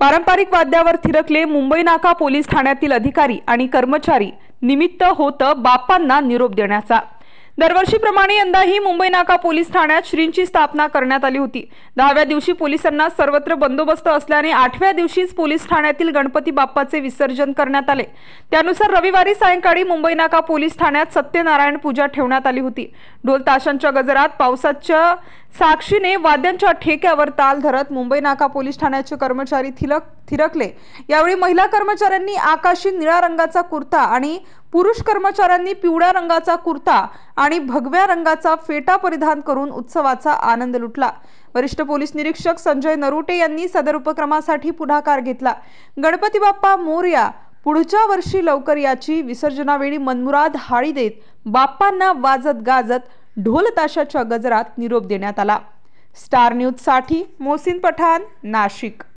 पारंपरिक वाद्यावर थिरकले मुंबई नाका पोलीस ठाण्यातील अधिकारी आणि कर्मचारी। निमित्त होतं बाप्पांना निरोप देण्याचा। दरवर्षीप्रमाणे यंदाही मुंबई नाका पोलीस ठाण्यात श्रींची स्थापना करण्यात आली होती। 10व्या दिवशी पोलिसांना सर्वत्र बंदोबस्त असल्याने 8व्या दिवशीच पोलीस ठाण्यातील गणपती बाप्पाचे विसर्जन करण्यात आले। त्यानुसार रविवारी सायंकाळी मुंबई नाका पोलीस ठाण्यात सत्यनारायण पूजा ठेवण्यात आली होती। ढोल ताशांच्या गजरात पावसाच्या साक्षीने वाद्यांच्या ठेक्यावर ताल धरत मुंबई नाका पोलीस ठाण्याचे कर्मचारी थिरकले। यावेळी महिला कर्मचाऱ्यांनी आकाशी निळ्या रंगाचा कुर्ता आणि पुरुष कर्मचाऱ्यांनी पिवळ्या रंगाचा कुर्ता आणि भगव्या रंगाचा फेटा परिधान करून उत्सवाचा आनंद लुटला। वरिष्ठ पोलीस निरीक्षक संजय नरोटे यांनी सदर उपक्रमासाठी पुढाकार घेतला। गणपती बाप्पा मोरया, पुढच्या वर्षी लवकर याची विसर्जनावेळी मनमुराद हाळी देत बाप्पांना वाजत गाजत ढोल ताशाच्या गजरात निरोप देण्यात आला। स्टार न्यूज साठी मोहसिन पठाण, नाशिक।